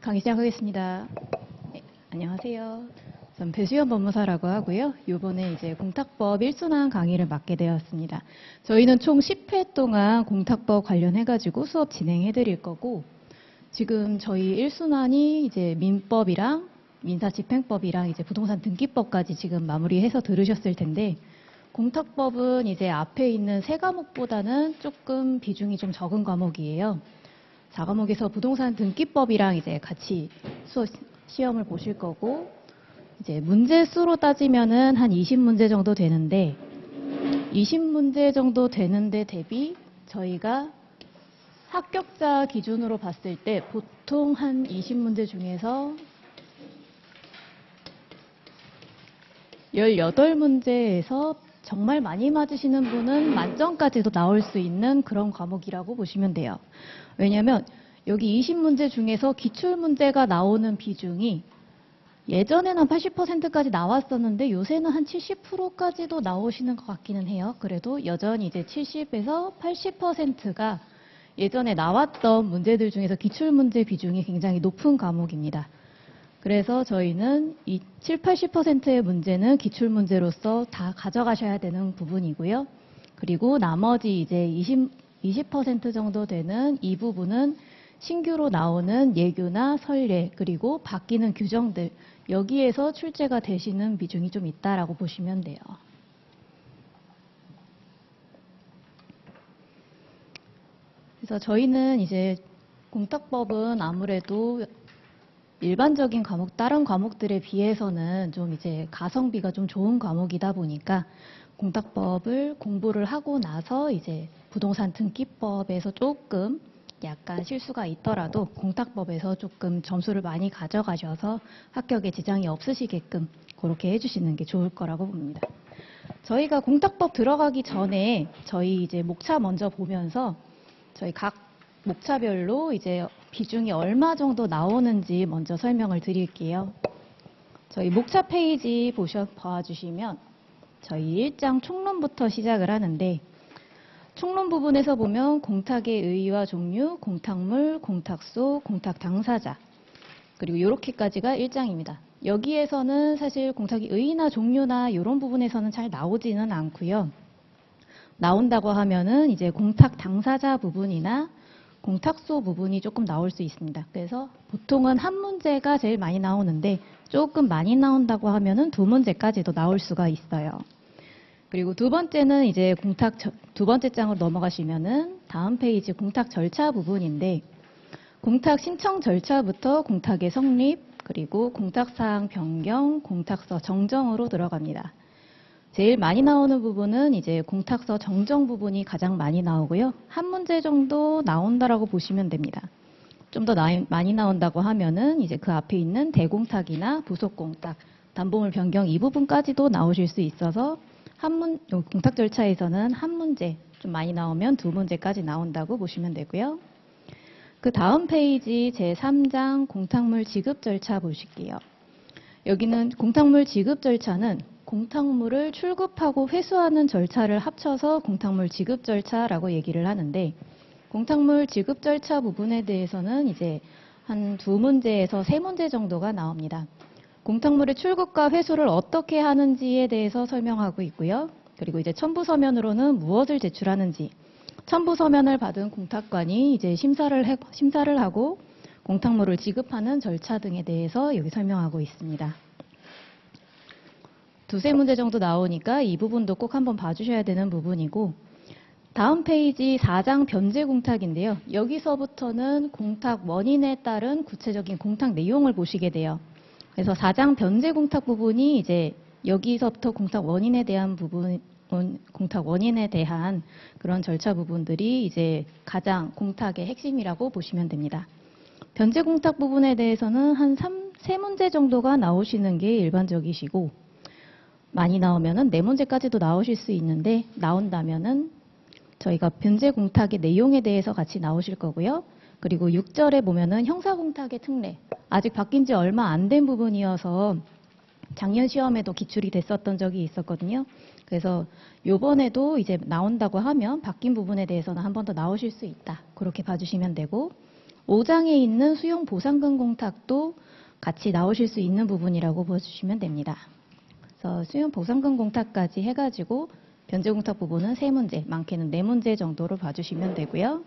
강의 시작하겠습니다. 네, 안녕하세요. 전 배수연 법무사라고 하고요. 이번에 이제 공탁법 1순환 강의를 맡게 되었습니다. 저희는 총 10회 동안 공탁법 관련해가지고 수업 진행해 드릴 거고, 지금 저희 1순환이 이제 민법이랑 민사집행법이랑 이제 부동산 등기법까지 지금 마무리해서 들으셨을 텐데, 공탁법은 이제 앞에 있는 세 과목보다는 조금 비중이 좀 적은 과목이에요. 4과목에서 부동산 등기법이랑 이제 같이 시험을 보실 거고, 이제 문제 수로 따지면은 한 20문제 정도 되는데, 20문제 정도 되는데 대비 저희가 합격자 기준으로 봤을 때 보통 한 20문제 중에서 18문제에서 정말 많이 맞으시는 분은 만점까지도 나올 수 있는 그런 과목이라고 보시면 돼요. 왜냐하면 여기 20문제 중에서 기출문제가 나오는 비중이 예전에는 한 80%까지 나왔었는데 요새는 한 70%까지도 나오시는 것 같기는 해요. 그래도 여전히 이제 70에서 80%가 예전에 나왔던 문제들 중에서 기출문제 비중이 굉장히 높은 과목입니다. 그래서 저희는 이 80%의 문제는 기출문제로서 다 가져가셔야 되는 부분이고요. 그리고 나머지 이제 20% 정도 되는 이 부분은 신규로 나오는 예규나 선례 그리고 바뀌는 규정들, 여기에서 출제가 되시는 비중이 좀 있다라고 보시면 돼요. 그래서 저희는 이제 공탁법은 아무래도 일반적인 과목, 다른 과목들에 비해서는 좀 이제 가성비가 좀 좋은 과목이다 보니까 공탁법을 공부를 하고 나서 이제 부동산 등기법에서 조금 약간 실수가 있더라도 공탁법에서 조금 점수를 많이 가져가셔서 합격에 지장이 없으시게끔 그렇게 해주시는 게 좋을 거라고 봅니다. 저희가 공탁법 들어가기 전에 저희 이제 목차 먼저 보면서 저희 각 목차별로 이제 비중이 얼마 정도 나오는지 먼저 설명을 드릴게요. 저희 목차 페이지 봐주시면 저희 1장 총론부터 시작을 하는데, 총론 부분에서 보면 공탁의 의의와 종류, 공탁물, 공탁소, 공탁 당사자, 그리고 이렇게까지가 1장입니다. 여기에서는 사실 공탁의 의의나 종류나 이런 부분에서는 잘 나오지는 않고요. 나온다고 하면은 이제 공탁 당사자 부분이나 공탁소 부분이 조금 나올 수 있습니다. 그래서 보통은 한 문제가 제일 많이 나오는데 조금 많이 나온다고 하면은 2문제까지도 나올 수가 있어요. 그리고 두 번째는 이제 두 번째 장으로 넘어가시면은 다음 페이지 공탁 절차 부분인데, 공탁 신청 절차부터 공탁의 성립, 그리고 공탁사항 변경, 공탁서 정정으로 들어갑니다. 제일 많이 나오는 부분은 이제 공탁서 정정 부분이 가장 많이 나오고요. 한 문제 정도 나온다라고 보시면 됩니다. 좀 더 많이 나온다고 하면은 이제 그 앞에 있는 대공탁이나 부속공탁, 담보물 변경 이 부분까지도 나오실 수 있어서 공탁 절차에서는 한 문제, 좀 많이 나오면 2문제까지 나온다고 보시면 되고요. 그 다음 페이지 제3장 공탁물 지급 절차 보실게요. 여기는 공탁물 지급 절차는 공탁물을 출급하고 회수하는 절차를 합쳐서 공탁물 지급 절차라고 얘기를 하는데, 공탁물 지급 절차 부분에 대해서는 이제 한 2문제에서 3문제 정도가 나옵니다. 공탁물의 출급과 회수를 어떻게 하는지에 대해서 설명하고 있고요. 그리고 이제 첨부서면으로는 무엇을 제출하는지, 첨부서면을 받은 공탁관이 이제 심사를 하고 공탁물을 지급하는 절차 등에 대해서 여기 설명하고 있습니다. 2-3문제 정도 나오니까 이 부분도 꼭 한번 봐주셔야 되는 부분이고, 다음 페이지 4장 변제공탁인데요. 여기서부터는 공탁 원인에 따른 구체적인 공탁 내용을 보시게 돼요. 그래서 4장 변제공탁 부분이 이제 여기서부터 공탁 원인에 대한 그런 절차 부분들이 이제 가장 공탁의 핵심이라고 보시면 됩니다. 변제공탁 부분에 대해서는 한 3문제 정도가 나오시는 게 일반적이시고, 많이 나오면은 4문제까지도 나오실 수 있는데, 나온다면은 저희가 변제공탁의 내용에 대해서 같이 나오실 거고요. 그리고 6절에 보면은 형사공탁의 특례, 아직 바뀐 지 얼마 안 된 부분이어서 작년 시험에도 기출이 됐었던 적이 있었거든요. 그래서 요번에도 이제 나온다고 하면 바뀐 부분에 대해서는 한 번 더 나오실 수 있다. 그렇게 봐주시면 되고, 5장에 있는 수용 보상금 공탁도 같이 나오실 수 있는 부분이라고 보시면 됩니다. 그래서 수용 보상금 공탁까지 해가지고 변제 공탁 부분은 3문제, 많게는 4문제 정도로 봐주시면 되고요.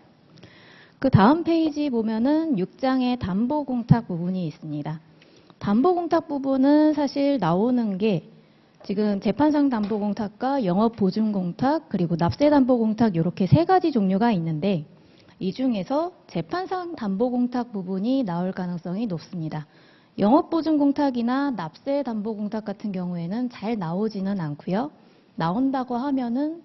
그 다음 페이지 보면은 6장의 담보 공탁 부분이 있습니다. 담보 공탁 부분은 사실 나오는 게 지금 재판상 담보 공탁과 영업 보증 공탁 그리고 납세 담보 공탁 이렇게 3가지 종류가 있는데 이 중에서 재판상 담보 공탁 부분이 나올 가능성이 높습니다. 영업 보증 공탁이나 납세 담보 공탁 같은 경우에는 잘 나오지는 않고요. 나온다고 하면은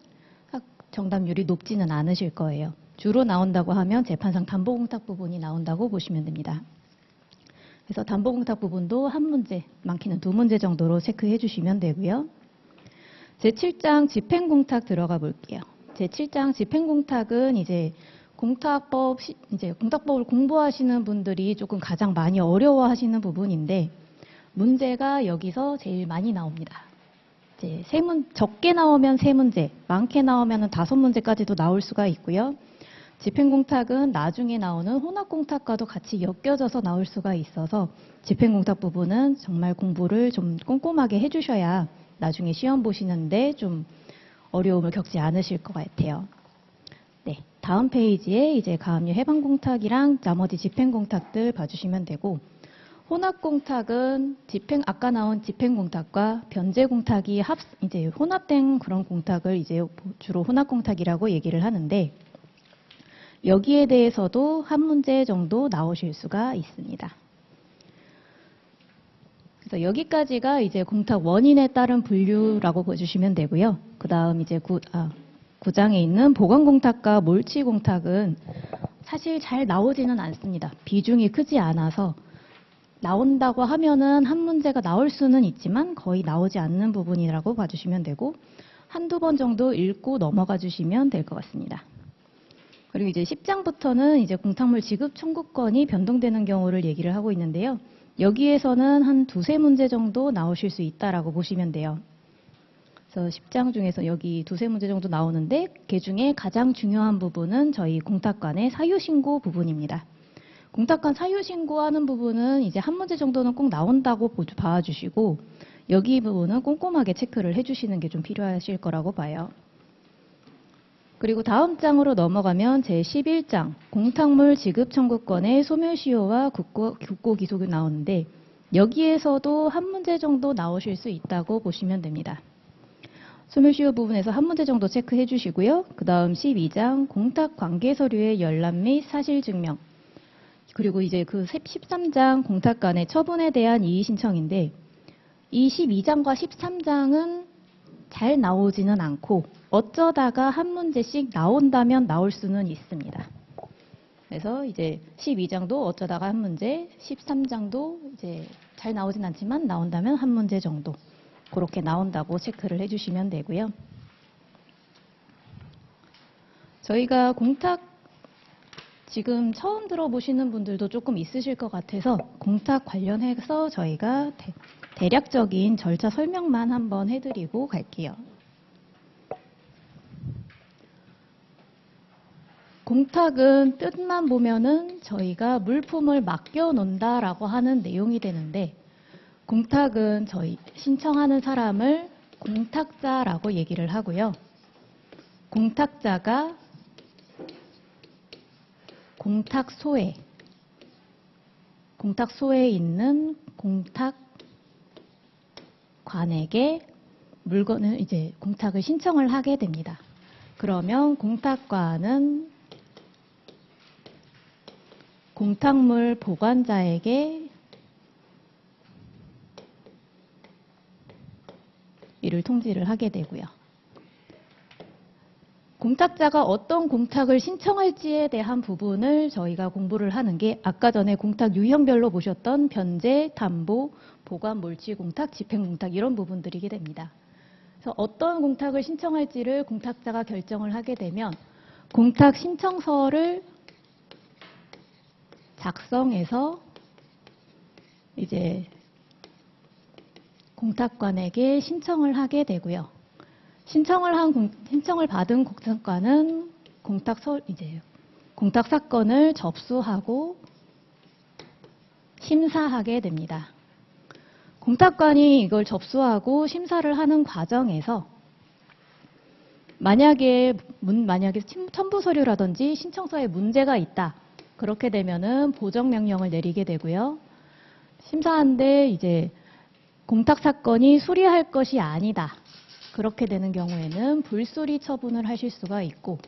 정답률이 높지는 않으실 거예요. 주로 나온다고 하면 재판상 담보 공탁 부분이 나온다고 보시면 됩니다. 그래서 담보 공탁 부분도 1문제, 많게는 2문제 정도로 체크해 주시면 되고요. 제7장 집행 공탁 들어가 볼게요. 제7장 집행 공탁은 이제 공탁법을 공부하시는 분들이 조금 가장 많이 어려워하시는 부분인데 문제가 여기서 제일 많이 나옵니다. 이제 적게 나오면 3문제, 많게 나오면 5문제까지도 나올 수가 있고요. 집행공탁은 나중에 나오는 혼합공탁과도 같이 엮여져서 나올 수가 있어서 집행공탁 부분은 정말 공부를 좀 꼼꼼하게 해주셔야 나중에 시험 보시는데 좀 어려움을 겪지 않으실 것 같아요. 네, 다음 페이지에 이제 가압류 해방공탁이랑 나머지 집행공탁들 봐주시면 되고 혼합공탁은 아까 나온 집행공탁과 변제공탁이 이제 혼합된 그런 공탁을 이제 주로 혼합공탁이라고 얘기를 하는데 여기에 대해서도 1문제 정도 나오실 수가 있습니다. 그래서 여기까지가 이제 공탁 원인에 따른 분류라고 보시면 되고요. 그 다음 이제 9장에 있는 보관공탁과 몰치공탁은 사실 잘 나오지는 않습니다. 비중이 크지 않아서 나온다고 하면은 1문제가 나올 수는 있지만 거의 나오지 않는 부분이라고 봐주시면 되고 한두 번 정도 읽고 넘어가 주시면 될 것 같습니다. 그리고 이제 10장부터는 이제 공탁물 지급 청구권이 변동되는 경우를 얘기를 하고 있는데요. 여기에서는 한 2-3문제 정도 나오실 수 있다라고 보시면 돼요. 그래서 10장 중에서 여기 2-3문제 정도 나오는데 그 중에 가장 중요한 부분은 저희 공탁관의 사유신고 부분입니다. 공탁관 사유신고하는 부분은 이제 1문제 정도는 꼭 나온다고 봐주시고 여기 부분은 꼼꼼하게 체크를 해주시는 게 좀 필요하실 거라고 봐요. 그리고 다음 장으로 넘어가면 제11장 공탁물 지급 청구권의 소멸시효와 국고 기속이 나오는데 여기에서도 1문제 정도 나오실 수 있다고 보시면 됩니다. 소멸시효 부분에서 1문제 정도 체크해 주시고요. 그 다음 12장 공탁관계서류의 열람 및 사실증명 그리고 이제 그 13장 공탁관의 처분에 대한 이의신청인데 이 12장과 13장은 잘 나오지는 않고 어쩌다가 1문제씩 나온다면 나올 수는 있습니다. 그래서 이제 12장도 어쩌다가 1문제, 13장도 이제 잘 나오진 않지만 나온다면 1문제 정도 그렇게 나온다고 체크를 해주시면 되고요. 저희가 공탁 지금 처음 들어보시는 분들도 조금 있으실 것 같아서 공탁 관련해서 저희가 대략적인 절차 설명만 한번 해드리고 갈게요. 공탁은 뜻만 보면은 저희가 물품을 맡겨 놓는다라고 하는 내용이 되는데 공탁은 저희 신청하는 사람을 공탁자라고 얘기를 하고요. 공탁자가 공탁소에 있는 공탁관에게 물건을 이제 공탁을 신청을 하게 됩니다. 그러면 공탁관은 공탁물 보관자에게 이를 통지를 하게 되고요. 공탁자가 어떤 공탁을 신청할지에 대한 부분을 저희가 공부를 하는 게 아까 전에 공탁 유형별로 보셨던 변제, 담보, 보관, 몰치 공탁, 집행 공탁 이런 부분들이게 됩니다. 그래서 어떤 공탁을 신청할지를 공탁자가 결정을 하게 되면 공탁 신청서를 작성해서 이제 공탁관에게 신청을 하게 되고요. 신청을 받은 공탁관은 공탁 사건을 접수하고 심사하게 됩니다. 공탁관이 이걸 접수하고 심사를 하는 과정에서 만약에 첨부 서류라든지 신청서에 문제가 있다. 그렇게 되면은 보정 명령을 내리게 되고요. 심사하는데 이제 공탁 사건이 수리할 것이 아니다. 그렇게 되는 경우에는 불수리 처분을 하실 수가 있고,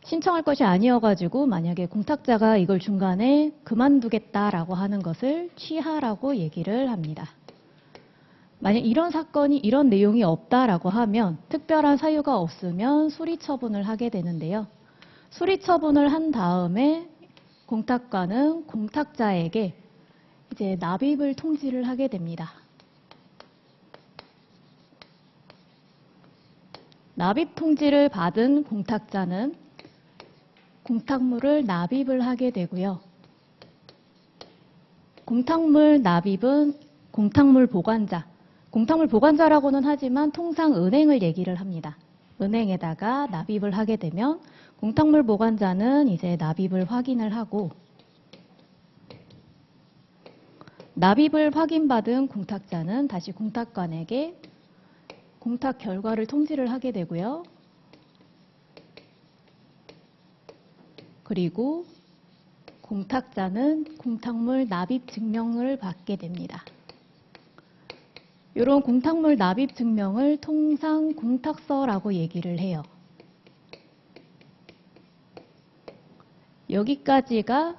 신청할 것이 아니어가지고 만약에 공탁자가 이걸 중간에 그만두겠다라고 하는 것을 취하라고 얘기를 합니다. 만약 이런 사건이 이런 내용이 없다라고 하면 특별한 사유가 없으면 수리 처분을 하게 되는데요. 수리 처분을 한 다음에 공탁관은 공탁자에게 이제 납입을 통지를 하게 됩니다. 납입 통지를 받은 공탁자는 공탁물을 납입을 하게 되고요. 공탁물 납입은 공탁물 보관자, 공탁물 보관자라고는 하지만 통상 은행을 얘기를 합니다. 은행에다가 납입을 하게 되면 공탁물 보관자는 이제 납입을 확인을 하고, 납입을 확인받은 공탁자는 다시 공탁관에게 공탁 결과를 통지를 하게 되고요. 그리고 공탁자는 공탁물 납입 증명을 받게 됩니다. 이런 공탁물 납입 증명을 통상 공탁서라고 얘기를 해요. 여기까지가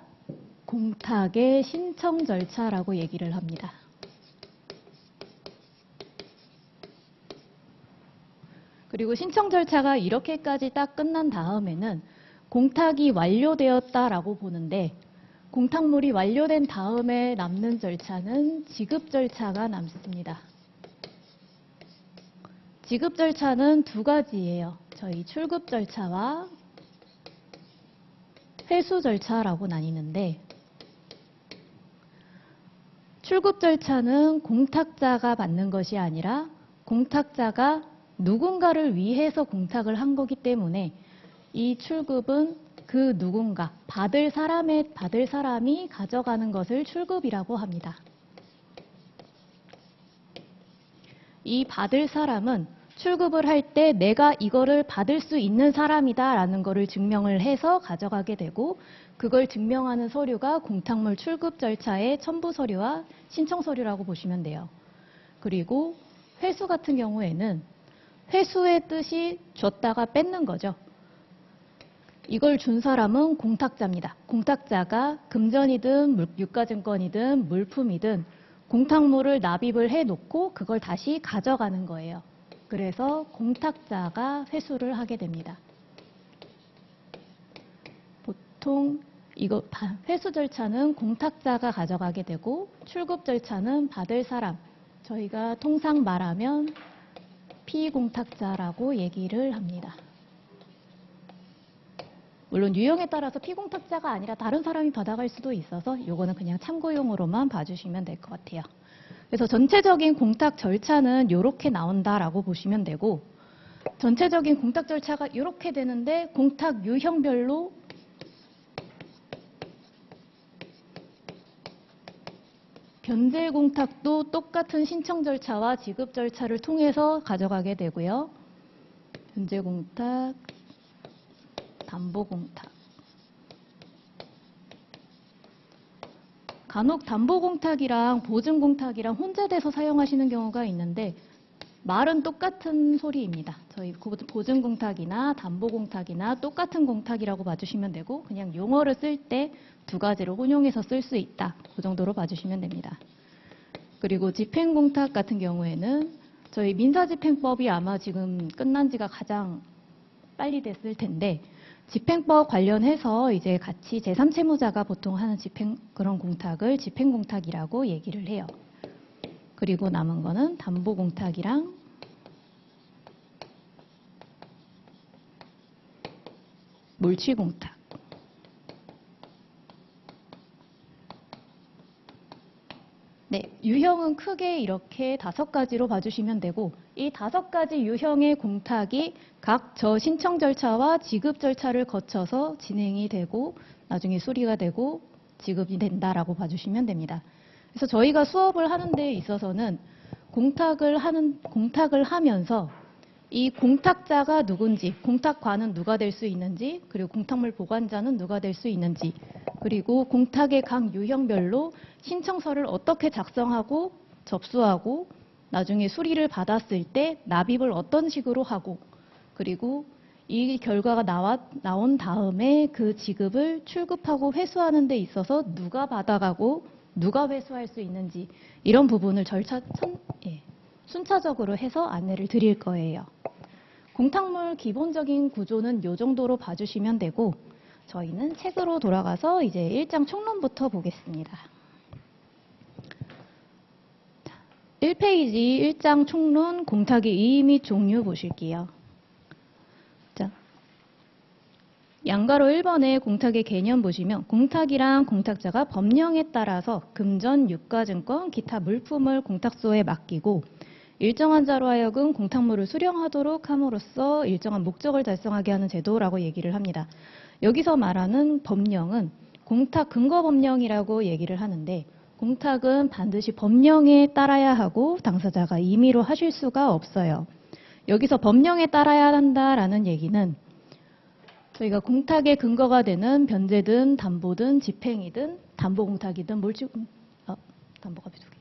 공탁의 신청 절차라고 얘기를 합니다. 그리고 신청 절차가 이렇게까지 딱 끝난 다음에는 공탁이 완료되었다라고 보는데, 공탁물이 완료된 다음에 남는 절차는 지급 절차가 남습니다. 지급 절차는 두 가지예요. 저희 출급 절차와 회수 절차라고 나뉘는데, 출급 절차는 공탁자가 받는 것이 아니라 공탁자가 누군가를 위해서 공탁을 한 거기 때문에 이 출급은 그 누군가, 받을 사람이 가져가는 것을 출급이라고 합니다. 이 받을 사람은 출급을 할 때 내가 이거를 받을 수 있는 사람이다라는 거를 증명을 해서 가져가게 되고, 그걸 증명하는 서류가 공탁물 출급 절차의 첨부 서류와 신청 서류라고 보시면 돼요. 그리고 회수 같은 경우에는 회수의 뜻이 줬다가 뺏는 거죠. 이걸 준 사람은 공탁자입니다. 공탁자가 금전이든 유가증권이든 물품이든 공탁물을 납입을 해놓고 그걸 다시 가져가는 거예요. 그래서 공탁자가 회수를 하게 됩니다. 보통 이거 회수 절차는 공탁자가 가져가게 되고, 출급 절차는 받을 사람, 저희가 통상 말하면 피공탁자라고 얘기를 합니다. 물론 유형에 따라서 피공탁자가 아니라 다른 사람이 받아갈 수도 있어서 이거는 그냥 참고용으로만 봐주시면 될 것 같아요. 그래서 전체적인 공탁 절차는 이렇게 나온다라고 보시면 되고, 전체적인 공탁 절차가 이렇게 되는데 공탁 유형별로 변제 공탁도 똑같은 신청 절차와 지급 절차를 통해서 가져가게 되고요. 변제 공탁, 담보 공탁. 간혹 담보 공탁이랑 보증 공탁이랑 혼재돼서 사용하시는 경우가 있는데, 말은 똑같은 소리입니다. 저희 보증 공탁이나 담보 공탁이나 똑같은 공탁이라고 봐주시면 되고, 그냥 용어를 쓸 때 두 가지로 혼용해서 쓸 수 있다. 그 정도로 봐주시면 됩니다. 그리고 집행 공탁 같은 경우에는 저희 민사집행법이 아마 지금 끝난 지가 가장 빨리 됐을 텐데, 집행법 관련해서 이제 같이 제3채무자가 보통 하는 그런 공탁을 집행공탁이라고 얘기를 해요. 그리고 남은 거는 담보공탁이랑 몰취공탁. 네, 유형은 크게 이렇게 5가지로 봐주시면 되고, 이 5가지 유형의 공탁이 각 저 신청 절차와 지급 절차를 거쳐서 진행이 되고 나중에 수리가 되고 지급이 된다라고 봐주시면 됩니다. 그래서 저희가 수업을 하는 데 있어서는 공탁을 하면서 이 공탁자가 누군지, 공탁관은 누가 될 수 있는지, 그리고 공탁물 보관자는 누가 될 수 있는지, 그리고 공탁의 각 유형별로 신청서를 어떻게 작성하고 접수하고 나중에 수리를 받았을 때 납입을 어떤 식으로 하고, 그리고 이 결과가 나온 다음에 그 지급을 출급하고 회수하는 데 있어서 누가 받아가고 누가 회수할 수 있는지, 이런 부분을 순차적으로 해서 안내를 드릴 거예요. 공탁물 기본적인 구조는 이 정도로 봐주시면 되고, 저희는 책으로 돌아가서 이제 1장 총론부터 보겠습니다. 1페이지 1장 총론 공탁의 의의 및 종류 보실게요. 자, 양가로 1번에 공탁의 개념 보시면, 공탁이란 공탁자가 법령에 따라서 금전, 유가증권, 기타 물품을 공탁소에 맡기고 일정한 자로 하여금 공탁물을 수령하도록 함으로써 일정한 목적을 달성하게 하는 제도라고 얘기를 합니다. 여기서 말하는 법령은 공탁 근거 법령이라고 얘기를 하는데, 공탁은 반드시 법령에 따라야 하고 당사자가 임의로 하실 수가 없어요. 여기서 법령에 따라야 한다라는 얘기는 저희가 공탁의 근거가 되는 변제든 담보든 집행이든 담보공탁이든 담보가 비둘기.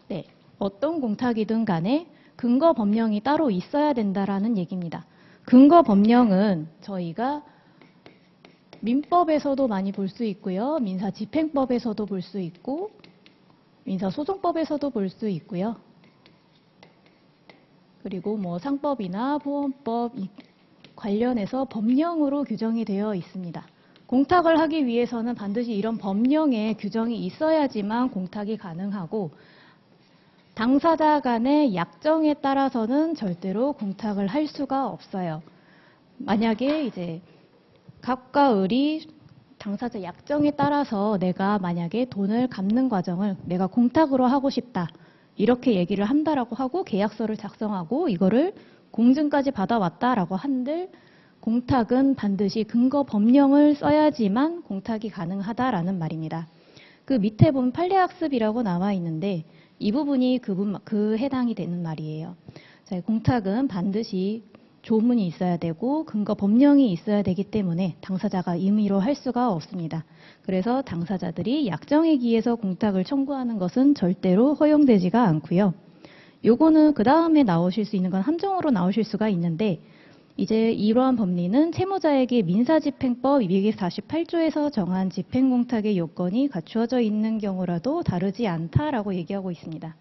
네, 어떤 공탁이든 간에 근거 법령이 따로 있어야 된다라는 얘기입니다. 근거 법령은 저희가 민법에서도 많이 볼 수 있고요. 민사집행법에서도 볼 수 있고 민사소송법에서도 볼 수 있고요. 그리고 뭐 상법이나 보험법 관련해서 법령으로 규정이 되어 있습니다. 공탁을 하기 위해서는 반드시 이런 법령에 규정이 있어야지만 공탁이 가능하고, 당사자 간의 약정에 따라서는 절대로 공탁을 할 수가 없어요. 만약에 이제 갑과 을이 당사자 약정에 따라서 내가 만약에 돈을 갚는 과정을 내가 공탁으로 하고 싶다, 이렇게 얘기를 한다라고 하고 계약서를 작성하고 이거를 공증까지 받아왔다라고 한들 공탁은 반드시 근거 법령을 써야지만 공탁이 가능하다라는 말입니다. 그 밑에 보면 판례학습이라고 나와 있는데 이 부분이 그 해당이 되는 말이에요. 자, 공탁은 반드시 조문이 있어야 되고 근거 법령이 있어야 되기 때문에 당사자가 임의로 할 수가 없습니다. 그래서 당사자들이 약정에 기해서 공탁을 청구하는 것은 절대로 허용되지가 않고요. 요거는 그 다음에 나오실 수 있는 건 함정으로 나오실 수가 있는데, 이제 이러한 법리는 채무자에게 민사집행법 248조에서 정한 집행공탁의 요건이 갖추어져 있는 경우라도 다르지 않다라고 얘기하고 있습니다.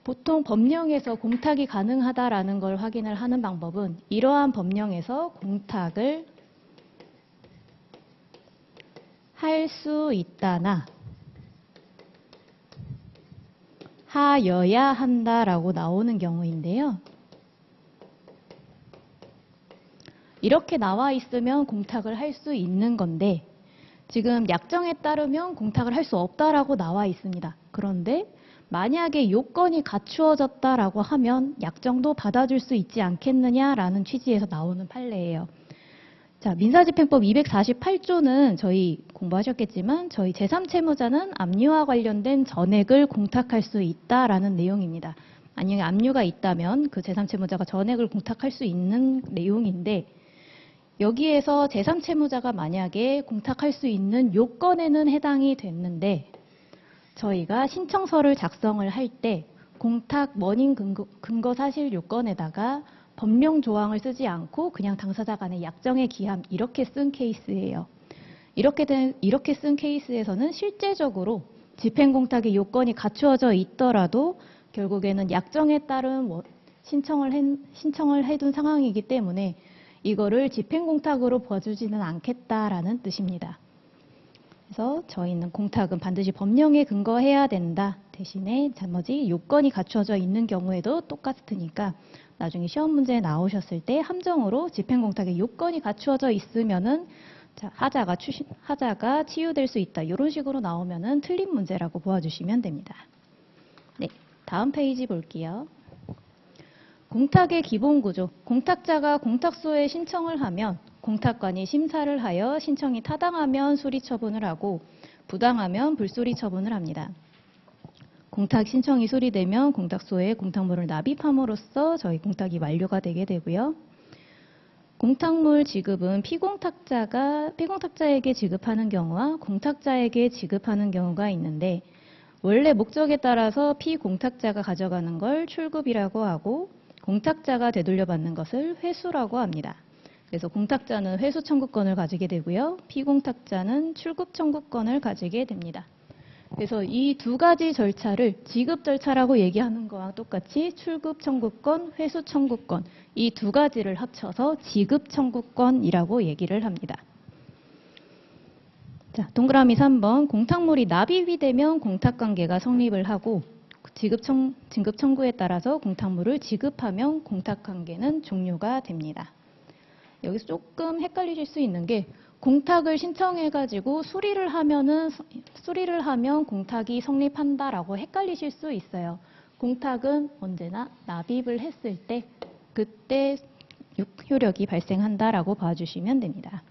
보통 법령에서 공탁이 가능하다라는 걸 확인을 하는 방법은 이러한 법령에서 공탁을 할 수 있다나 하여야 한다라고 나오는 경우인데요. 이렇게 나와 있으면 공탁을 할 수 있는 건데, 지금 약정에 따르면 공탁을 할 수 없다라고 나와 있습니다. 그런데 만약에 요건이 갖추어졌다라고 하면 약정도 받아줄 수 있지 않겠느냐라는 취지에서 나오는 판례예요. 자, 민사집행법 248조는 저희 공부하셨겠지만 저희 제3채무자는 압류와 관련된 전액을 공탁할 수 있다라는 내용입니다. 만약에 압류가 있다면 그 제3채무자가 전액을 공탁할 수 있는 내용인데, 여기에서 제3채무자가 만약에 공탁할 수 있는 요건에는 해당이 됐는데, 저희가 신청서를 작성을 할 때 공탁 원인 근거 사실 요건에다가 법령 조항을 쓰지 않고 그냥 당사자 간의 약정의 기함 이렇게 쓴 케이스예요. 이렇게 쓴 케이스에서는 실제적으로 집행공탁의 요건이 갖추어져 있더라도 결국에는 약정에 따른 신청을 해둔 상황이기 때문에 이거를 집행공탁으로 봐주지는 않겠다라는 뜻입니다. 그래서 저희는 공탁은 반드시 법령에 근거해야 된다. 대신에 나머지 요건이 갖춰져 있는 경우에도 똑같으니까 나중에 시험 문제에 나오셨을 때 함정으로 집행공탁의 요건이 갖추어져 있으면은 자, 하자가 치유될 수 있다. 이런 식으로 나오면은 틀린 문제라고 보아주시면 됩니다. 네, 다음 페이지 볼게요. 공탁의 기본 구조. 공탁자가 공탁소에 신청을 하면 공탁관이 심사를 하여 신청이 타당하면 수리 처분을 하고 부당하면 불수리 처분을 합니다. 공탁 신청이 수리되면 공탁소에 공탁물을 납입함으로써 저희 공탁이 완료가 되게 되고요. 공탁물 지급은 피공탁자에게 지급하는 경우와 공탁자에게 지급하는 경우가 있는데 원래 목적에 따라서 피공탁자가 가져가는 걸 출급이라고 하고 공탁자가 되돌려받는 것을 회수라고 합니다. 그래서 공탁자는 회수 청구권을 가지게 되고요. 피공탁자는 출급 청구권을 가지게 됩니다. 그래서 이 두 가지 절차를 지급 절차라고 얘기하는 거와 똑같이 출급 청구권, 회수 청구권 이 두 가지를 합쳐서 지급 청구권이라고 얘기를 합니다. 자, 동그라미 3번 공탁물이 납입이 되면 공탁관계가 성립을 하고 진급 청구에 따라서 공탁물을 지급하면 공탁관계는 종료가 됩니다. 여기서 조금 헷갈리실 수 있는 게 공탁을 신청해가지고 수리를 하면 공탁이 성립한다라고 헷갈리실 수 있어요. 공탁은 언제나 납입을 했을 때 그때 효력이 발생한다라고 봐주시면 됩니다.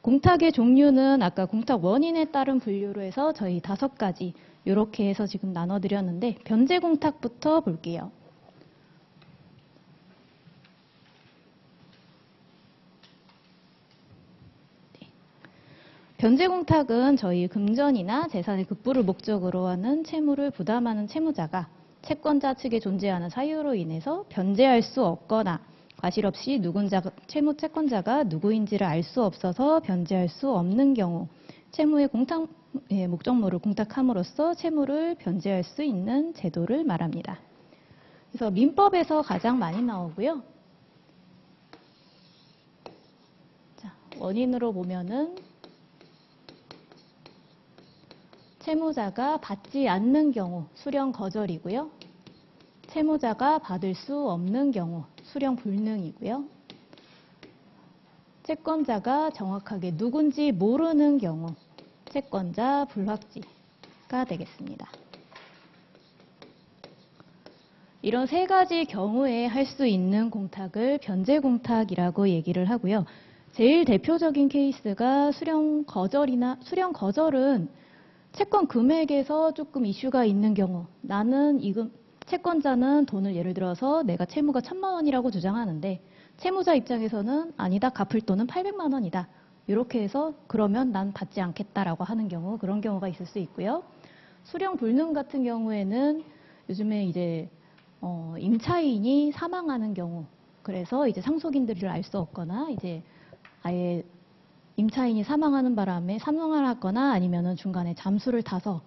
공탁의 종류는 아까 공탁 원인에 따른 분류로 해서 저희 5가지 이렇게 해서 지금 나눠드렸는데 변제 공탁부터 볼게요. 변제 공탁은 저희 금전이나 재산의 급부를 목적으로 하는 채무를 부담하는 채무자가 채권자 측에 존재하는 사유로 인해서 변제할 수 없거나 과실 없이 채권자가 누구인지를 알 수 없어서 변제할 수 없는 경우 채무의 목적물을 공탁함으로써 채무를 변제할 수 있는 제도를 말합니다. 그래서 민법에서 가장 많이 나오고요. 자, 원인으로 보면은 채무자가 받지 않는 경우 수령 거절이고요. 채무자가 받을 수 없는 경우 수령 불능이고요. 채권자가 정확하게 누군지 모르는 경우 채권자 불확지가 되겠습니다. 이런 3가지 경우에 할 수 있는 공탁을 변제 공탁이라고 얘기를 하고요. 제일 대표적인 케이스가 수령 거절은 채권 금액에서 조금 이슈가 있는 경우 나는 채권자는 돈을 예를 들어서 내가 채무가 1,000만 원이라고 주장하는데 채무자 입장에서는 아니다 갚을 돈은 800만 원이다. 이렇게 해서 그러면 난 받지 않겠다라고 하는 경우 그런 경우가 있을 수 있고요. 수령 불능 같은 경우에는 요즘에 이제 임차인이 사망하는 경우 그래서 이제 상속인들을 알 수 없거나 이제 아예 임차인이 사망하는 바람에 사망을 하거나 아니면은 중간에 잠수를 타서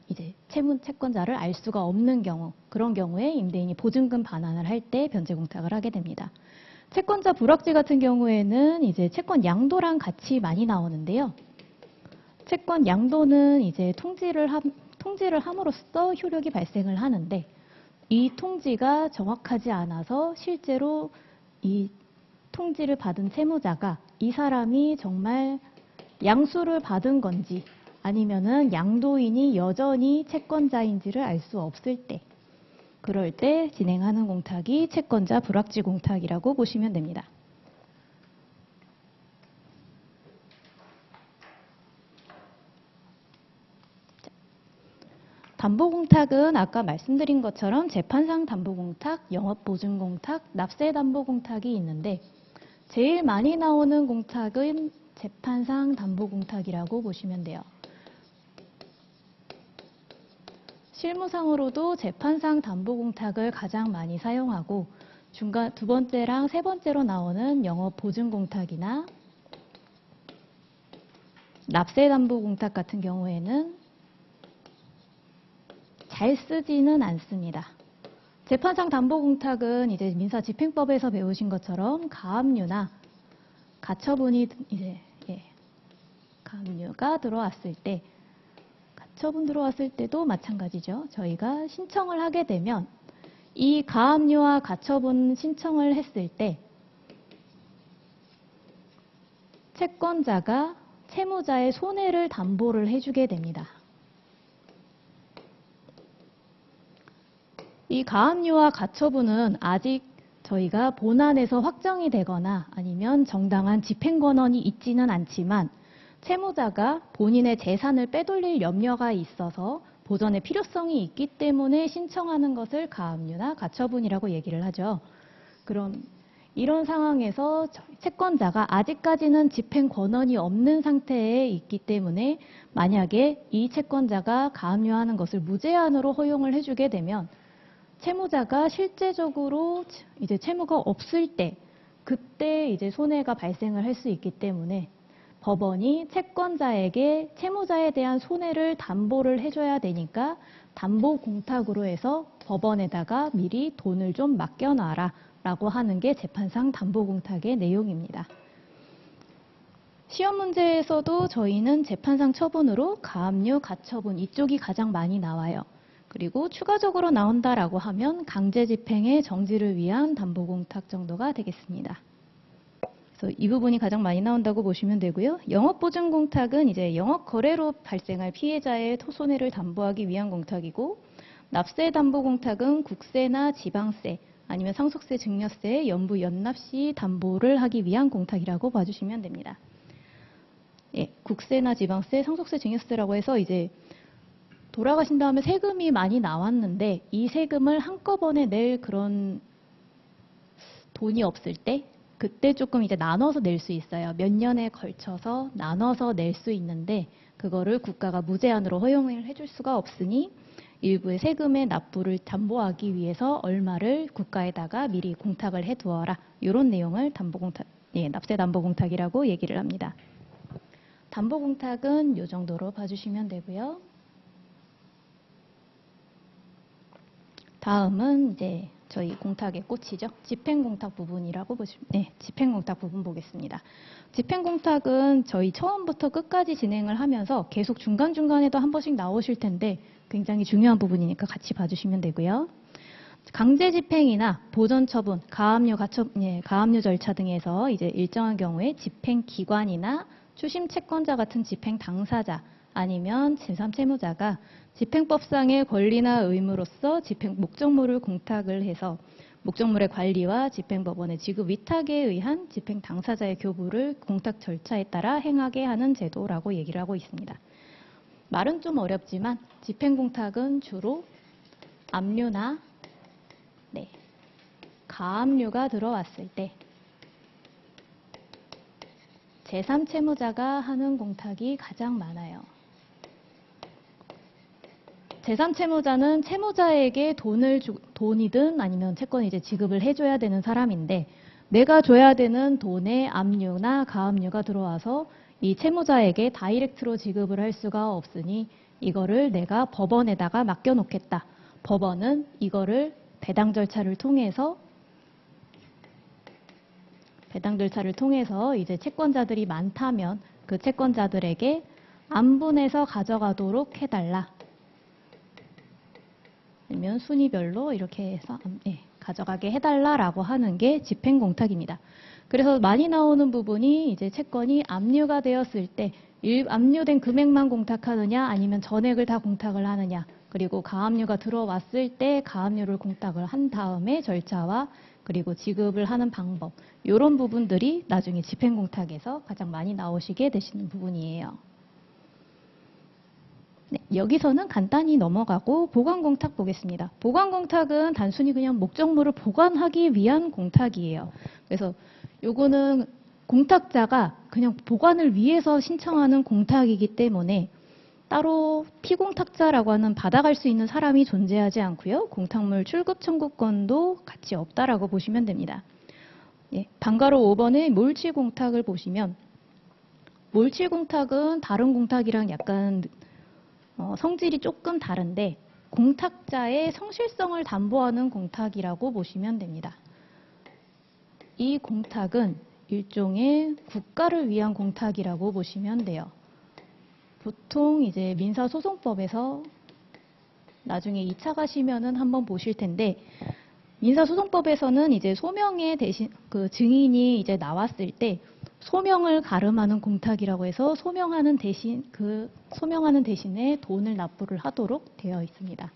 이제 채권자를 알 수가 없는 경우 그런 경우에 임대인이 보증금 반환을 할 때 변제 공탁을 하게 됩니다. 채권자 불확지 같은 경우에는 이제 채권 양도랑 같이 많이 나오는데요. 채권 양도는 이제 통지를 함으로써 효력이 발생을 하는데 이 통지가 정확하지 않아서 실제로 이 통지를 받은 채무자가 이 사람이 정말 양수를 받은 건지 아니면은 양도인이 여전히 채권자인지를 알 수 없을 때 그럴 때 진행하는 공탁이 채권자 불확지 공탁이라고 보시면 됩니다. 담보공탁은 아까 말씀드린 것처럼 재판상 담보공탁, 영업보증공탁, 납세담보공탁이 있는데 제일 많이 나오는 공탁은 재판상 담보공탁이라고 보시면 돼요. 실무상으로도 재판상 담보공탁을 가장 많이 사용하고 두 번째랑 세 번째로 나오는 영업보증공탁이나 납세담보공탁 같은 경우에는 잘 쓰지는 않습니다. 재판상 담보공탁은 이제 민사집행법에서 배우신 것처럼 가압류나 가처분이 가압류가 들어왔을 때, 가처분 들어왔을 때도 마찬가지죠. 저희가 신청을 하게 되면 이 가압류와 가처분 신청을 했을 때 채권자가 채무자의 손해를 담보를 해주게 됩니다. 이 가압류와 가처분은 아직 저희가 본안에서 확정이 되거나 아니면 정당한 집행권한이 있지는 않지만 채무자가 본인의 재산을 빼돌릴 염려가 있어서 보전의 필요성이 있기 때문에 신청하는 것을 가압류나 가처분이라고 얘기를 하죠. 그럼 이런 상황에서 채권자가 아직까지는 집행 권한이 없는 상태에 있기 때문에 만약에 이 채권자가 가압류하는 것을 무제한으로 허용을 해주게 되면 채무자가 실제적으로 이제 채무가 없을 때 그때 이제 손해가 발생을 할 수 있기 때문에 법원이 채권자에게 채무자에 대한 손해를 담보를 해줘야 되니까 담보 공탁으로 해서 법원에다가 미리 돈을 좀 맡겨놔라 라고 하는 게 재판상 담보 공탁의 내용입니다. 시험 문제에서도 저희는 재판상 처분으로 가압류, 가처분 이쪽이 가장 많이 나와요. 그리고 추가적으로 나온다라고 하면 강제집행의 정지를 위한 담보 공탁 정도가 되겠습니다. 그래서 이 부분이 가장 많이 나온다고 보시면 되고요. 영업보증공탁은 이제 영업거래로 발생할 피해자의 손해를 담보하기 위한 공탁이고, 납세담보공탁은 국세나 지방세 아니면 상속세, 증여세, 연부, 연납 시 담보를 하기 위한 공탁이라고 봐주시면 됩니다. 예, 국세나 지방세, 상속세, 증여세라고 해서 이제 돌아가신 다음에 세금이 많이 나왔는데 이 세금을 한꺼번에 낼 그런 돈이 없을 때 그때 조금 이제 나눠서 낼 수 있어요. 몇 년에 걸쳐서 나눠서 낼 수 있는데 그거를 국가가 무제한으로 허용을 해줄 수가 없으니 일부의 세금의 납부를 담보하기 위해서 얼마를 국가에다가 미리 공탁을 해두어라. 이런 내용을 담보공탁, 예, 납세담보공탁이라고 얘기를 합니다. 담보공탁은 이 정도로 봐주시면 되고요. 다음은 이제 저희 공탁의 꽃이죠. 집행공탁 부분이라고 보시면, 네, 집행공탁 부분 보겠습니다. 집행공탁은 저희 처음부터 끝까지 진행을 하면서 계속 중간중간에도 한 번씩 나오실 텐데 굉장히 중요한 부분이니까 같이 봐주시면 되고요. 강제집행이나 보전처분, 가압류, 가압류 절차 등에서 이제 일정한 경우에 집행기관이나 추심채권자 같은 집행 당사자 아니면 제3채무자가 집행법상의 권리나 의무로서 집행 목적물을 공탁을 해서 목적물의 관리와 집행법원의 지급 위탁에 의한 집행 당사자의 교부를 공탁 절차에 따라 행하게 하는 제도라고 얘기를 하고 있습니다. 말은 좀 어렵지만 집행공탁은 주로 압류나 가압류가 들어왔을 때 제3채무자가 하는 공탁이 가장 많아요. 제3채무자는 채무자에게 돈이든 아니면 채권을 이제 지급을 해줘야 되는 사람인데 내가 줘야 되는 돈에 압류나 가압류가 들어와서 이 채무자에게 다이렉트로 지급을 할 수가 없으니 이거를 내가 법원에다가 맡겨놓겠다. 법원은 이거를 배당 절차를 통해서 이제 채권자들이 많다면 그 채권자들에게 안분해서 가져가도록 해달라. 아니면 순위별로 이렇게 해서 가져가게 해달라라고 하는 게 집행공탁입니다. 그래서 많이 나오는 부분이 이제 채권이 압류가 되었을 때 압류된 금액만 공탁하느냐 아니면 전액을 다 공탁을 하느냐, 그리고 가압류가 들어왔을 때 가압류를 공탁을 한 다음에 절차와 그리고 지급을 하는 방법, 이런 부분들이 나중에 집행공탁에서 가장 많이 나오시게 되시는 부분이에요. 네, 여기서는 간단히 넘어가고 보관공탁 보겠습니다. 보관공탁은 단순히 그냥 목적물을 보관하기 위한 공탁이에요. 그래서 요거는 공탁자가 그냥 보관을 위해서 신청하는 공탁이기 때문에 따로 피공탁자라고 하는 받아갈 수 있는 사람이 존재하지 않고요. 공탁물 출급 청구권도 같이 없다라고 보시면 됩니다. 예, 방가로 5번의 몰취공탁을 보시면 몰취공탁은 다른 공탁이랑 약간 성질이 조금 다른데 공탁자의 성실성을 담보하는 공탁이라고 보시면 됩니다. 이 공탁은 일종의 국가를 위한 공탁이라고 보시면 돼요. 보통 이제 민사소송법에서 나중에 2차 가시면은 한번 보실 텐데, 민사소송법에서는 이제 소명의 대신 그 증인이 이제 나왔을 때 소명을 가름하는 공탁이라고 해서 소명하는 대신에 돈을 납부를 하도록 되어 있습니다.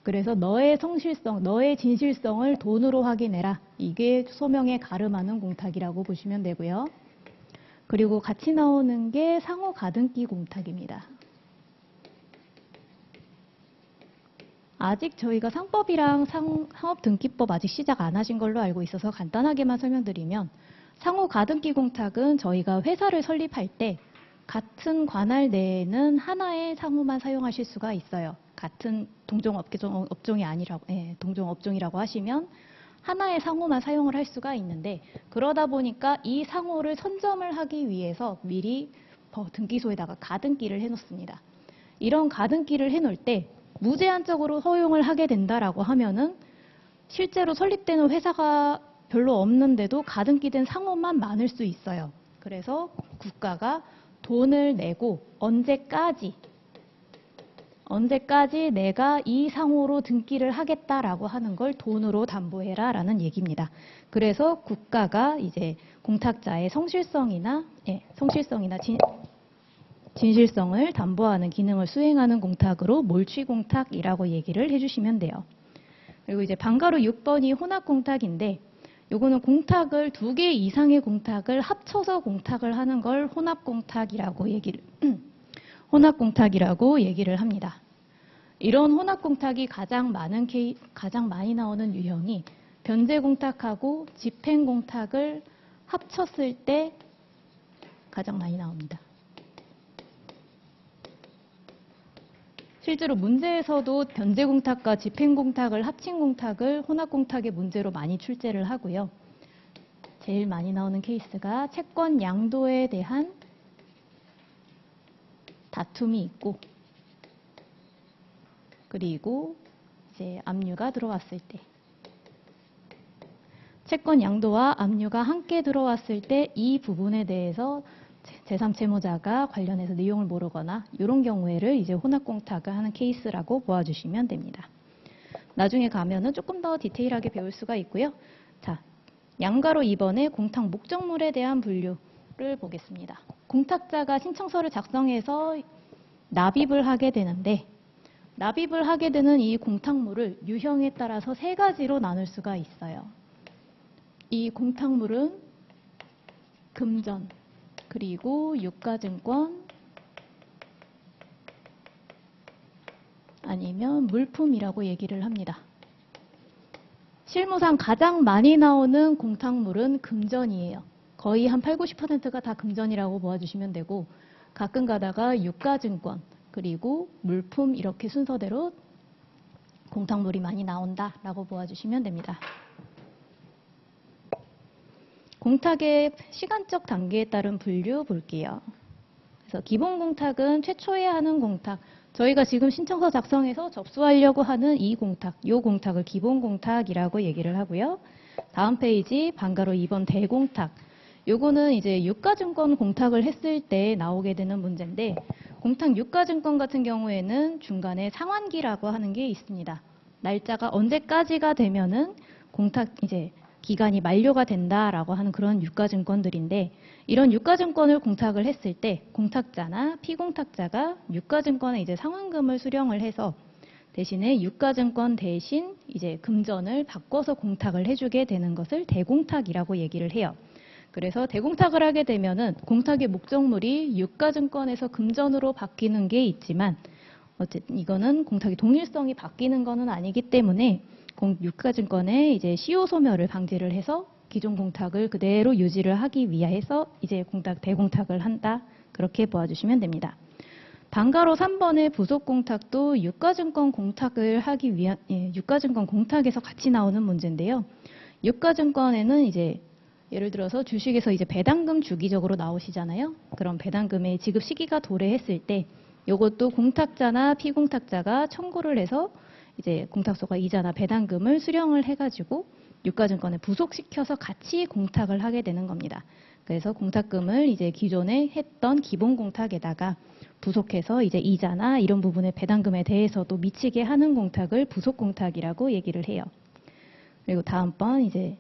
그래서 너의 성실성, 너의 진실성을 돈으로 확인해라. 이게 소명에 가름하는 공탁이라고 보시면 되고요. 그리고 같이 나오는 게 상호 가등기 공탁입니다. 아직 저희가 상법이랑 상업등기법 아직 시작 안 하신 걸로 알고 있어서 간단하게만 설명드리면, 상호 가등기 공탁은 저희가 회사를 설립할 때 같은 관할 내에는 하나의 상호만 사용하실 수가 있어요. 같은 동종업종이 아니라고, 동종업종이라고 하시면 하나의 상호만 사용을 할 수가 있는데, 그러다 보니까 이 상호를 선점을 하기 위해서 미리 등기소에다가 가등기를 해놓습니다. 이런 가등기를 해놓을 때 무제한적으로 허용을 하게 된다라고 하면은 실제로 설립되는 회사가 별로 없는데도 가등기된 상호만 많을 수 있어요. 그래서 국가가 돈을 내고 언제까지 내가 이 상호로 등기를 하겠다라고 하는 걸 돈으로 담보해라 라는 얘기입니다. 그래서 국가가 이제 공탁자의 성실성이나 진실성을 담보하는 기능을 수행하는 공탁으로 몰취공탁이라고 얘기를 해주시면 돼요. 그리고 이제 방가로 6번이 혼합공탁인데, 요거는 공탁을 2개 이상의 공탁을 합쳐서 공탁을 하는 걸 혼합공탁이라고 얘기를 합니다. 이런 혼합공탁이 가장 많이 나오는 유형이 변제공탁하고 집행공탁을 합쳤을 때 가장 많이 나옵니다. 실제로 문제에서도 변제공탁과 집행공탁을 합친 공탁을 혼합공탁의 문제로 많이 출제를 하고요. 제일 많이 나오는 케이스가 채권 양도에 대한 다툼이 있고, 그리고 이제 압류가 들어왔을 때, 채권 양도와 압류가 함께 들어왔을 때 이 부분에 대해서 제3채무자가 관련해서 내용을 모르거나 이런 경우에를 이제 혼합공탁을 하는 케이스라고 보아주시면 됩니다. 나중에 가면은 조금 더 디테일하게 배울 수가 있고요. 자, 양가로 2번의 공탁 목적물에 대한 분류를 보겠습니다. 공탁자가 신청서를 작성해서 납입을 하게 되는데, 납입을 하게 되는 이 공탁물을 유형에 따라서 3가지로 나눌 수가 있어요. 이 공탁물은 금전, 그리고 유가증권, 아니면 물품이라고 얘기를 합니다. 실무상 가장 많이 나오는 공탁물은 금전이에요. 거의 한 80~90%가 다 금전이라고 보아주시면 되고, 가끔 가다가 유가증권, 그리고 물품 이렇게 순서대로 공탁물이 많이 나온다라고 보아주시면 됩니다. 공탁의 시간적 단계에 따른 분류 볼게요. 그래서 기본 공탁은 최초에 하는 공탁, 저희가 지금 신청서 작성해서 접수하려고 하는 이 공탁을 기본 공탁이라고 얘기를 하고요. 다음 페이지 방가로 2번 대공탁. 요거는 이제 유가증권 공탁을 했을 때 나오게 되는 문제인데, 공탁 유가증권 같은 경우에는 중간에 상환기라고 하는 게 있습니다. 날짜가 언제까지가 되면은 공탁 이제 기간이 만료가 된다라고 하는 그런 유가증권들인데, 이런 유가증권을 공탁을 했을 때 공탁자나 피공탁자가 유가증권에 이제 상환금을 수령을 해서 대신에 유가증권 대신 이제 금전을 바꿔서 공탁을 해주게 되는 것을 대공탁이라고 얘기를 해요. 그래서 대공탁을 하게 되면은 공탁의 목적물이 유가증권에서 금전으로 바뀌는 게 있지만, 어쨌든 이거는 공탁의 동일성이 바뀌는 거는 아니기 때문에 유가증권의 이제 시효 소멸을 방지를 해서 기존 공탁을 그대로 유지를 하기 위해서 이제 대공탁을 한다. 그렇게 보아주시면 됩니다. 방가로 3번의 부속 공탁도 유가증권 공탁을 하기 위한, 유가증권 공탁에서 같이 나오는 문제인데요. 유가증권에는 이제 예를 들어서 주식에서 이제 배당금 주기적으로 나오시잖아요. 그럼 배당금의 지급 시기가 도래했을 때 이것도 공탁자나 피공탁자가 청구를 해서 이제 공탁소가 이자나 배당금을 수령을 해가지고 유가증권에 부속시켜서 같이 공탁을 하게 되는 겁니다. 그래서 공탁금을 이제 기존에 했던 기본 공탁에다가 부속해서 이제 이자나 이런 부분의 배당금에 대해서도 미치게 하는 공탁을 부속 공탁이라고 얘기를 해요. 그리고 다음번 이제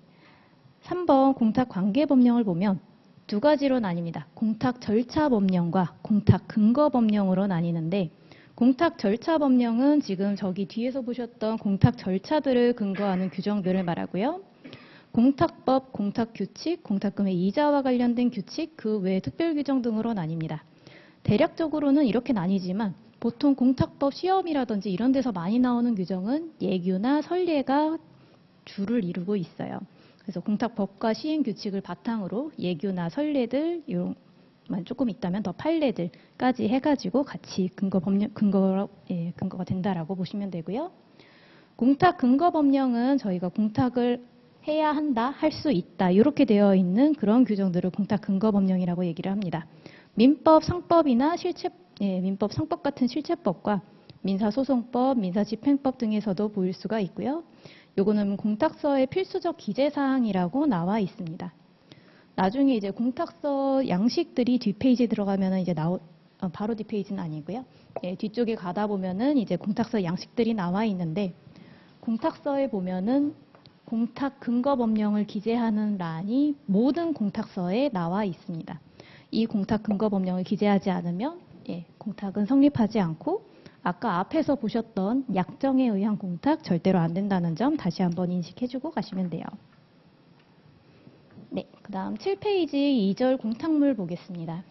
3번 공탁 관계 법령을 보면 두 가지로 나뉩니다. 공탁 절차 법령과 공탁 근거 법령으로 나뉘는데, 공탁 절차 법령은 지금 저기 뒤에서 보셨던 공탁 절차들을 근거하는 규정들을 말하고요. 공탁법, 공탁규칙, 공탁금의 이자와 관련된 규칙, 그 외 특별 규정 등으로 나뉩니다. 대략적으로는 이렇게 나뉘지만 보통 공탁법 시험이라든지 이런 데서 많이 나오는 규정은 예규나 선례가 주를 이루고 있어요. 그래서 공탁법과 시행규칙을 바탕으로 예규나 선례들, 이런만 조금 있다면 더 판례들까지 해가지고 같이 근거가 된다라고 보시면 되고요. 공탁 근거 법령은 저희가 공탁을 해야 한다, 할 수 있다, 이렇게 되어 있는 그런 규정들을 공탁 근거 법령이라고 얘기를 합니다. 민법, 상법이나 민법, 상법 같은 실체법과 민사소송법, 민사집행법 등에서도 보일 수가 있고요. 요거는 공탁서의 필수적 기재사항이라고 나와 있습니다. 나중에 이제 공탁서 양식들이 뒷페이지에 들어가면은 이제 바로 뒷페이지는 아니고요. 뒤쪽에 가다 보면은 이제 공탁서 양식들이 나와 있는데, 공탁서에 보면은 공탁 근거 법령을 기재하는 란이 모든 공탁서에 나와 있습니다. 이 공탁 근거 법령을 기재하지 않으면 공탁은 성립하지 않고, 아까 앞에서 보셨던 약정에 의한 공탁 절대로 안 된다는 점 다시 한번 인식해주고 가시면 돼요. 네, 그 다음 7페이지 2절 공탁물 보겠습니다.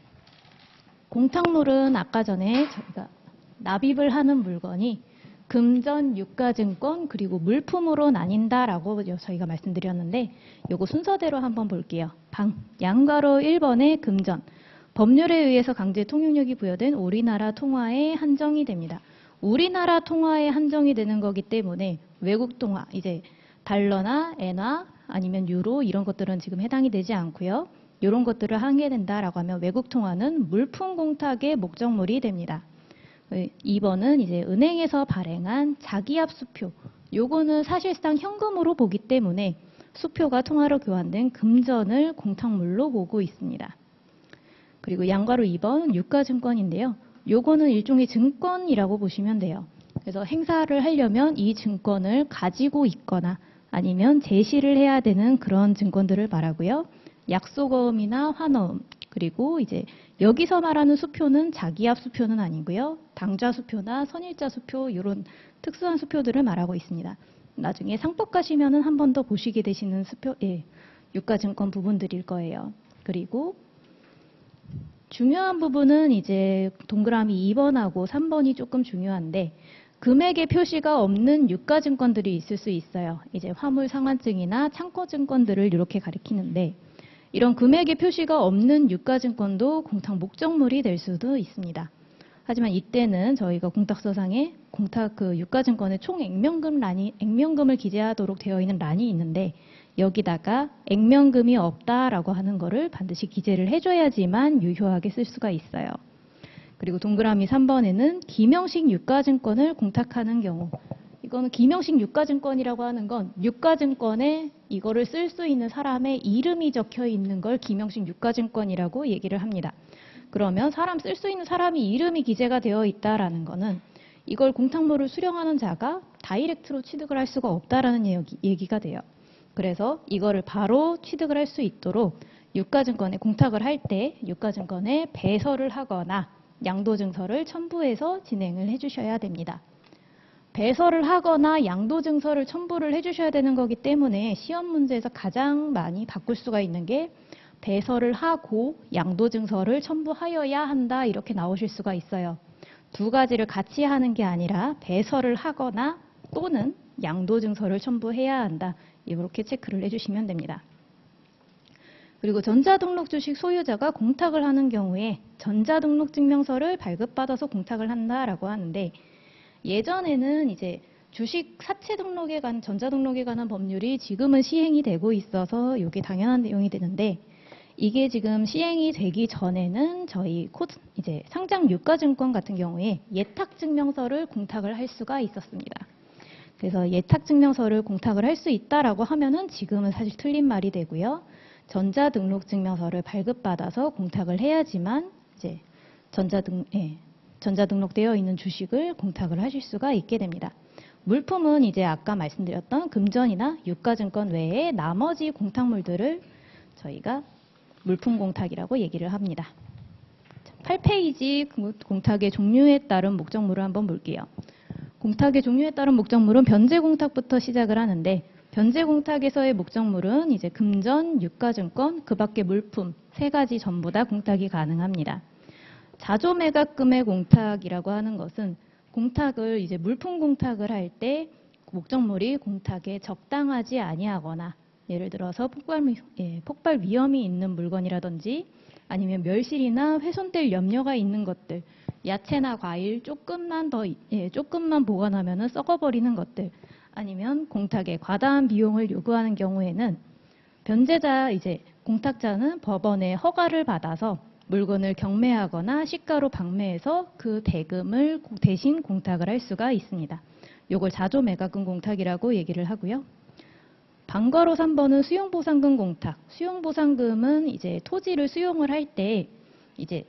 공탁물은 아까 전에 저희가 납입을 하는 물건이 금전, 유가증권, 그리고 물품으로 나뉜다라고 저희가 말씀드렸는데, 요거 순서대로 한번 볼게요. 양가로 1번의 금전. 법률에 의해서 강제 통용력이 부여된 우리나라 통화에 한정이 됩니다. 우리나라 통화에 한정이 되는 거기 때문에 외국 통화, 이제 달러나 엔화 아니면 유로 이런 것들은 지금 해당이 되지 않고요. 이런 것들을 항해된다라고 하면 외국 통화는 물품 공탁의 목적물이 됩니다. 2번은 이제 은행에서 발행한 자기압 수표. 요거는 사실상 현금으로 보기 때문에 수표가 통화로 교환된 금전을 공탁물로 보고 있습니다. 그리고 양가로 2번 유가증권인데요. 요거는 일종의 증권이라고 보시면 돼요. 그래서 행사를 하려면 이 증권을 가지고 있거나 아니면 제시를 해야 되는 그런 증권들을 말하고요. 약속어음이나 환어음, 그리고 이제 여기서 말하는 수표는 자기압 수표는 아니고요. 당좌 수표나 선일자 수표, 이런 특수한 수표들을 말하고 있습니다. 나중에 상법 가시면은 한 번 더 보시게 되시는 수표, 유가증권 부분들일 거예요. 그리고 중요한 부분은 이제 동그라미 2번하고 3번이 조금 중요한데, 금액의 표시가 없는 유가증권들이 있을 수 있어요. 이제 화물상환증이나 창고증권들을 이렇게 가리키는데, 이런 금액의 표시가 없는 유가증권도 공탁 목적물이 될 수도 있습니다. 하지만 이때는 저희가 공탁서상에 유가증권의 총 액면금을 기재하도록 되어 있는 란이 있는데, 여기다가 액면금이 없다라고 하는 거를 반드시 기재를 해줘야지만 유효하게 쓸 수가 있어요. 그리고 동그라미 3번에는 기명식 유가증권을 공탁하는 경우, 이거는 기명식 유가증권이라고 하는 건 유가증권에 이거를 쓸 수 있는 사람의 이름이 적혀 있는 걸 기명식 유가증권이라고 얘기를 합니다. 그러면 쓸 수 있는 사람이 이름이 기재가 되어 있다라는 거는 이걸 공탁물을 수령하는 자가 다이렉트로 취득을 할 수가 없다라는 얘기가 돼요. 그래서 이거를 바로 취득을 할 수 있도록 유가증권에 공탁을 할 때 유가증권에 배설을 하거나 양도증서를 첨부해서 진행을 해주셔야 됩니다. 배설을 하거나 양도증서를 첨부를 해주셔야 되는 거기 때문에 시험 문제에서 가장 많이 바꿀 수가 있는 게 배설을 하고 양도증서를 첨부하여야 한다, 이렇게 나오실 수가 있어요. 두 가지를 같이 하는 게 아니라 배설을 하거나 또는 양도증서를 첨부해야 한다, 이렇게 체크를 해주시면 됩니다. 그리고 전자등록 주식 소유자가 공탁을 하는 경우에 전자등록증명서를 발급받아서 공탁을 한다라고 하는데, 예전에는 이제 주식 사채 등록에 관한 전자등록에 관한 법률이 지금은 시행이 되고 있어서 이게 당연한 내용이 되는데, 이게 지금 시행이 되기 전에는 저희 이제 상장 유가증권 같은 경우에 예탁증명서를 공탁을 할 수가 있었습니다. 그래서 예탁증명서를 공탁을 할 수 있다라고 하면은 지금은 사실 틀린 말이 되고요. 전자등록증명서를 발급받아서 공탁을 해야지만 이제 전자등록되어 있는 주식을 공탁을 하실 수가 있게 됩니다. 물품은 이제 아까 말씀드렸던 금전이나 유가증권 외에 나머지 공탁물들을 저희가 물품 공탁이라고 얘기를 합니다. 8페이지 공탁의 종류에 따른 목적물을 한번 볼게요. 공탁의 종류에 따른 목적물은 변제 공탁부터 시작을 하는데 변제 공탁에서의 목적물은 이제 금전, 유가증권, 그 밖의 물품 세 가지 전부 다 공탁이 가능합니다. 자조매각금의 공탁이라고 하는 것은 공탁을 이제 물품 공탁을 할 때 목적물이 공탁에 적당하지 아니하거나 예를 들어서 폭발 위험이 있는 물건이라든지 아니면 멸실이나 훼손될 염려가 있는 것들, 야채나 과일 조금만 보관하면 썩어버리는 것들, 아니면 공탁에 과다한 비용을 요구하는 경우에는 변제자 공탁자는 법원의 허가를 받아서 물건을 경매하거나 시가로 방매해서 그 대금을 대신 공탁을 할 수가 있습니다. 이걸 자조매각금 공탁이라고 얘기를 하고요. 방과로 3번은 수용보상금 공탁. 수용보상금은 이제 토지를 수용을 할 때 이제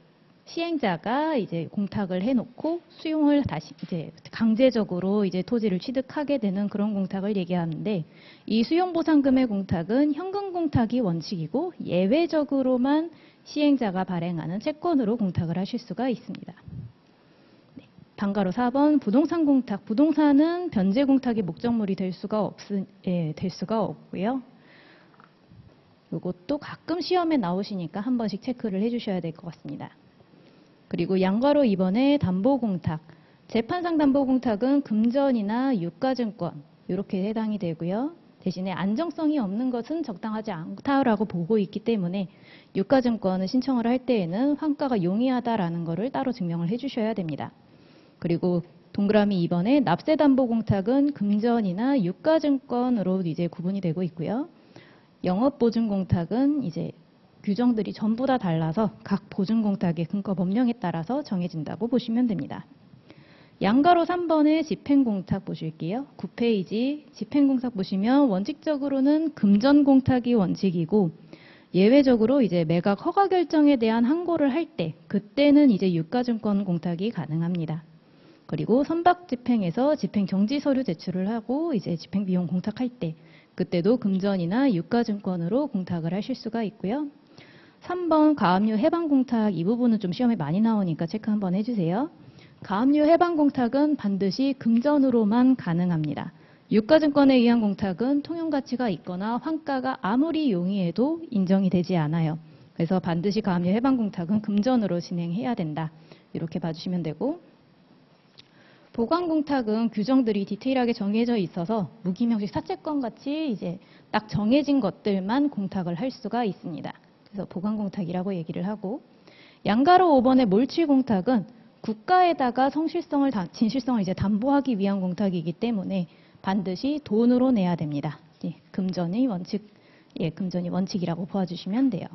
시행자가 이제 공탁을 해놓고 수용을 다시 이제 강제적으로 이제 토지를 취득하게 되는 그런 공탁을 얘기하는데 이 수용보상금의 공탁은 현금 공탁이 원칙이고 예외적으로만 시행자가 발행하는 채권으로 공탁을 하실 수가 있습니다. 방가로 4번 부동산 공탁. 부동산은 변제 공탁의 목적물이 될 수가 없고요. 이것도 가끔 시험에 나오시니까 한 번씩 체크를 해주셔야 될 것 같습니다. 그리고 양가로 2번에 담보공탁. 재판상담보공탁은 금전이나 유가증권 이렇게 해당이 되고요. 대신에 안정성이 없는 것은 적당하지 않다라고 보고 있기 때문에 유가증권을 신청을 할 때에는 환가가 용이하다라는 것을 따로 증명을 해주셔야 됩니다. 그리고 동그라미 2번에 납세담보공탁은 금전이나 유가증권으로 이제 구분이 되고 있고요. 영업보증공탁은 이제 규정들이 전부 다 달라서 각 보증공탁의 근거 법령에 따라서 정해진다고 보시면 됩니다. 양가로 3번의 집행공탁 보실게요. 9페이지 집행공탁 보시면 원칙적으로는 금전공탁이 원칙이고 예외적으로 이제 매각 허가 결정에 대한 항고를 할 때 그때는 이제 유가증권 공탁이 가능합니다. 그리고 선박집행에서 집행정지 서류 제출을 하고 이제 집행비용 공탁할 때 그때도 금전이나 유가증권으로 공탁을 하실 수가 있고요. 3번 가압류 해방공탁 이 부분은 좀 시험에 많이 나오니까 체크 한번 해주세요. 가압류 해방공탁은 반드시 금전으로만 가능합니다. 유가증권에 의한 공탁은 통용가치가 있거나 환가가 아무리 용이해도 인정이 되지 않아요. 그래서 반드시 가압류 해방공탁은 금전으로 진행해야 된다. 이렇게 봐주시면 되고 보관공탁은 규정들이 디테일하게 정해져 있어서 무기명식 사채권 같이 이제 딱 정해진 것들만 공탁을 할 수가 있습니다. 그래서 보관공탁이라고 얘기를 하고 양가로 5번의 몰취공탁은 국가에다가 진실성을 이제 담보하기 위한 공탁이기 때문에 반드시 돈으로 내야 됩니다. 금전이 원칙이라고 보아주시면 돼요.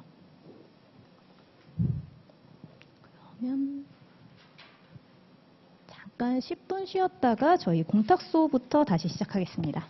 그러면 잠깐 10분 쉬었다가 저희 공탁 수업부터 다시 시작하겠습니다.